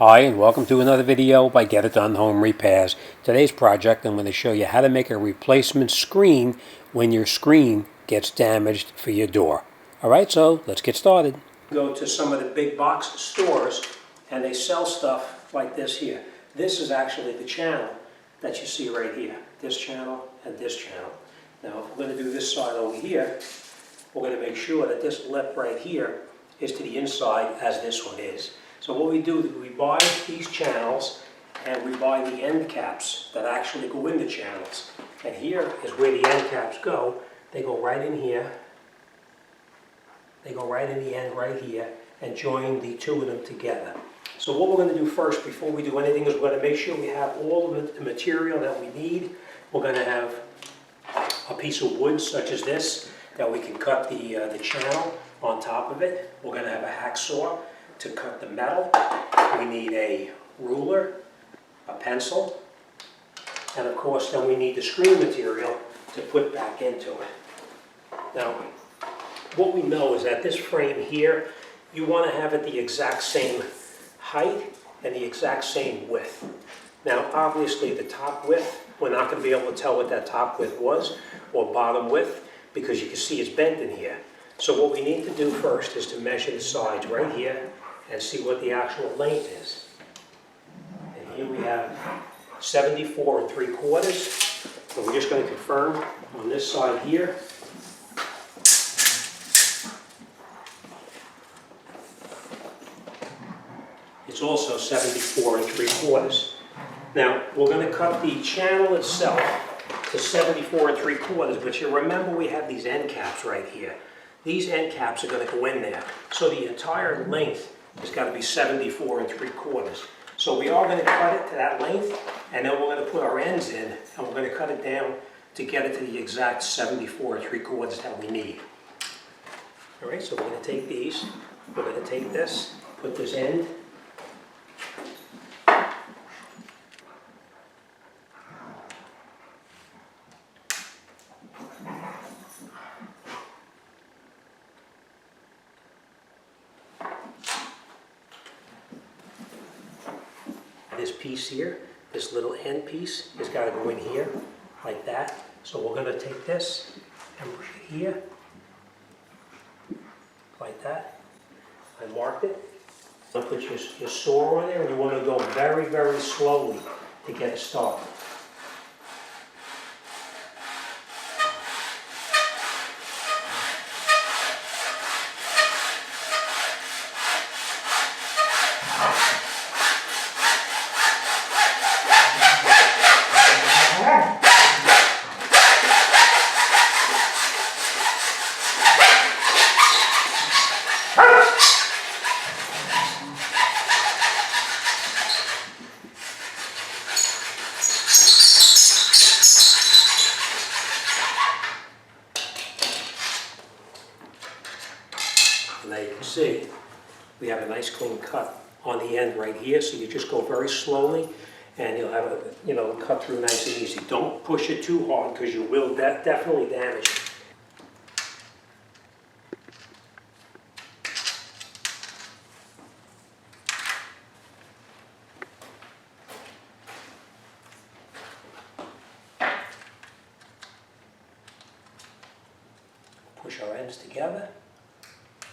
Hi, and welcome to another video by Get It Done Home Repairs. Today's project, I'm going to show you how to make a replacement screen when your screen gets damaged for your door. Alright, so let's get started. Go to some of the big box stores and they sell stuff like this here. This is actually the channel that you see right here. This channel and this channel. Now if we're going to do this side over here, we're going to make sure that this lip right here is to the inside as this one is. So what we do is we buy these channels and we buy the end caps that actually go in the channels. And here is where the end caps go. They go right in here. They go right in the end right here and join the two of them together. So what we're going to do first before we do anything is we're going to make sure we have all of the material that we need. We're going to have a piece of wood such as this that we can cut the channel on top of it. We're going to have a hacksaw to cut the metal. We need a ruler, a pencil, and of course then we need the screen material to put back into it. Now, what we know is that this frame here, you want to have it the exact same height and the exact same width. Now, obviously the top width, we're not going to be able to tell what that top width was, or bottom width, because you can see it's bent in here. So what we need to do first is to measure the sides right here and see what the actual length is. And here we have 74 3/4. So we're just going to confirm on this side here. It's also 74 3/4. Now we're going to cut the channel itself to 74 3/4, but you remember we have these end caps right here. These end caps are going to go in there. So the entire length has got to be 74 3/4. So we are going to cut it to that length, and then we're going to put our ends in, and we're going to cut it down to get it to the exact 74 3/4 that we need. All right, so we're going to take these, we're going to take this, put this end, this piece here, this little end piece, has got to go in here, like that. So we're going to take this and push it here, like that. I marked it. I'll put your saw on there, and you want to go very, very slowly to get it started. And there you can see we have a nice clean cut on the end right here. So you just go very slowly and you'll have a cut through nice and easy. Don't push it too hard because you will definitely damage it. Push our ends together.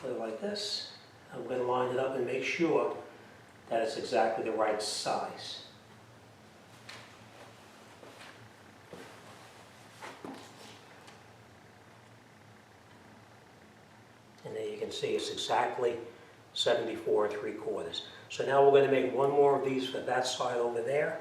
Put it like this. I'm going to line it up and make sure that it's exactly the right size. And there you can see it's exactly 74 3/4. So now we're going to make one more of these for that side over there.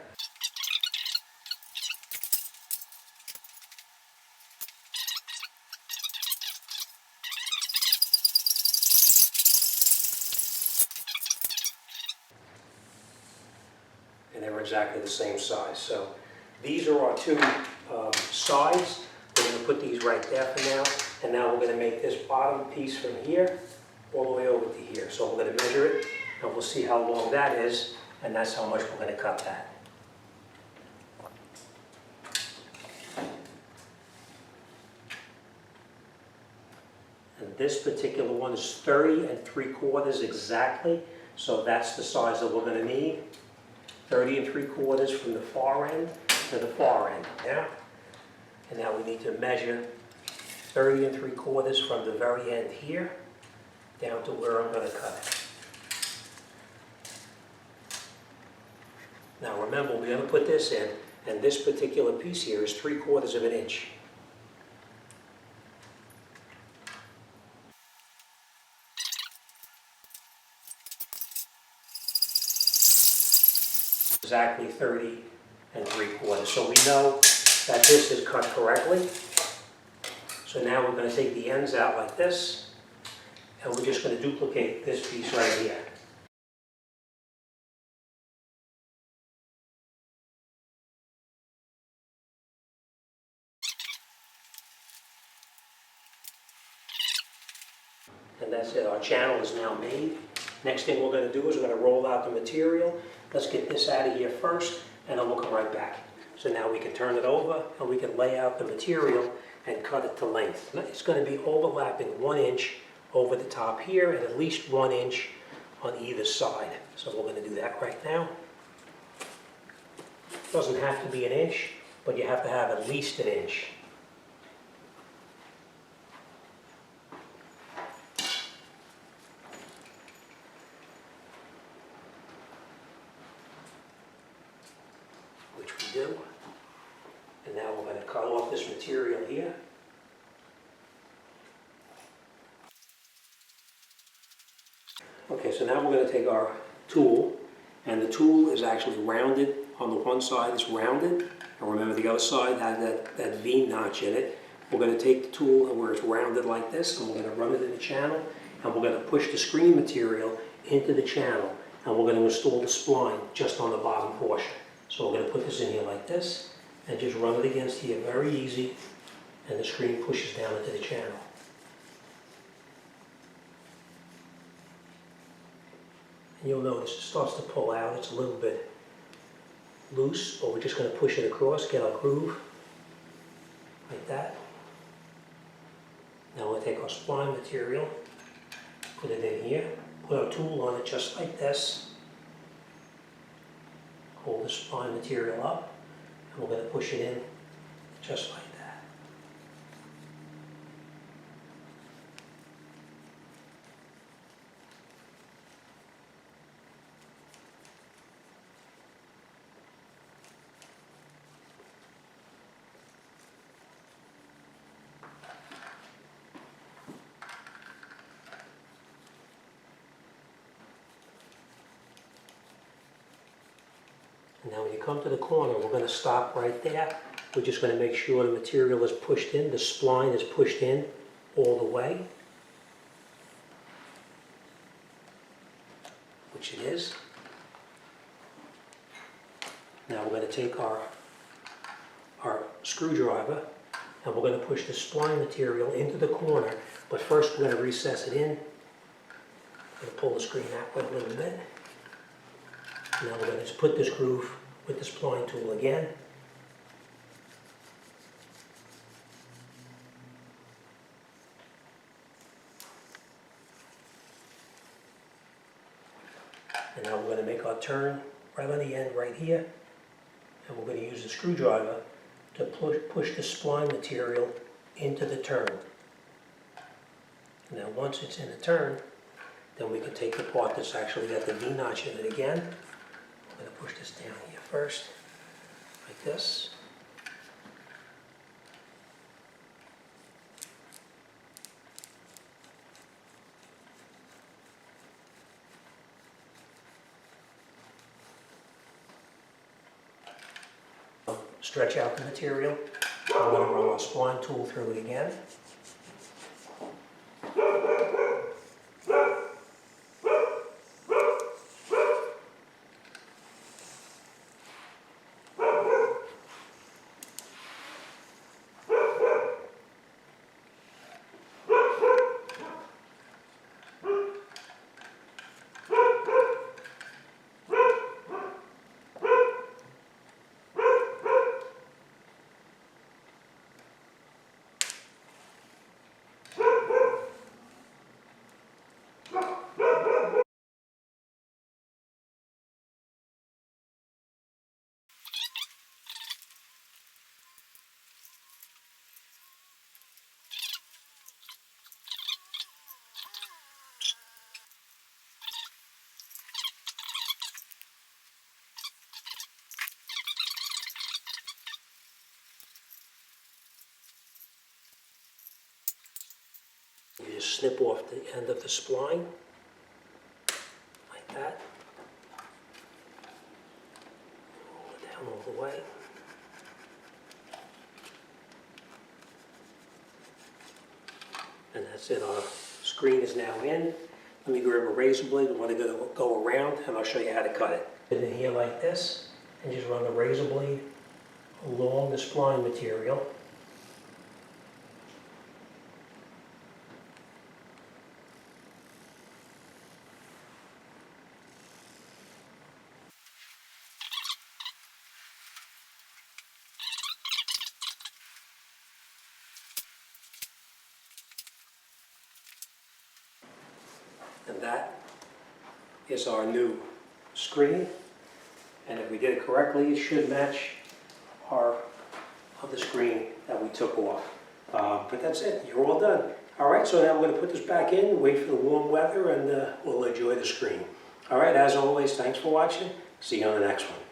And they were exactly the same size. So these are our two sides. We're going to put these right there for now. And now we're going to make this bottom piece from here all the way over to here. So we're going to measure it, and we'll see how long that is, and that's how much we're going to cut that. And this particular one is 30 3/4 exactly. So that's the size that we're going to need. 30 3/4 from the far end to the far end. Yeah? And now we need to measure 30 3/4 from the very end here down to where I'm going to cut it. Now remember, we're going to put this in, and this particular piece here is 3/4 of an inch. Exactly 30 3/4. So we know that this is cut correctly. So now we're going to take the ends out like this, and we're just going to duplicate this piece right here. And that's it, our channel is now made. Next thing we're going to do is we're going to roll out the material. Let's get this out of here first, and then we'll come right back. So now we can turn it over, and we can lay out the material and cut it to length. It's going to be overlapping 1 inch over the top here, and at least 1 inch on either side. So we're going to do that right now. It doesn't have to be 1 inch, but you have to have at least 1 inch. Which we do. And now we're going to cut off this material here. Okay, so now we're going to take our tool, and the tool is actually rounded. On the one side it's rounded, and remember the other side had that V notch in it. We're going to take the tool and where it's rounded like this, and we're going to run it in the channel, and we're going to push the screen material into the channel, and we're going to install the spline just on the bottom portion. So we're going to put this in here like this, and just run it against here, very easy, and the screen pushes down into the channel. And you'll notice it starts to pull out. It's a little bit loose, but we're just going to push it across, get our groove, like that. Now we'll take our spline material, put it in here, put our tool on it just like this, hold the spline material up, and we're going to push it in just like that. And now when you come to the corner, we're going to stop right there. We're just going to make sure the material is pushed in, the spline is pushed in all the way, which it is. Now we're going to take our screwdriver, and we're going to push the spline material into the corner, but first we're going to recess it in. I'm going to pull the screen that way a little bit. Now we're going to just put this groove with the spline tool again. And now we're going to make our turn right on the end right here. And we're going to use the screwdriver to push the spline material into the turn. Now once it's in the turn, then we can take the part that's actually got the V-notch in it again. I'm going to push this down here first, like this. Stretch out the material. I'm going to run our spline tool through it again. snip off the end of the spline, like that. Roll it down all the way. And that's it, our screen is now in. Let me grab a razor blade. We want to go around, and I'll show you how to cut it. Put it in here like this, and just run the razor blade along the spline material. And that is our new screen. And if we did it correctly, it should match our other screen that we took off. But that's it, you're all done. All right, so now we're gonna put this back in, wait for the warm weather, and we'll enjoy the screen. All right, as always, thanks for watching. See you on the next one.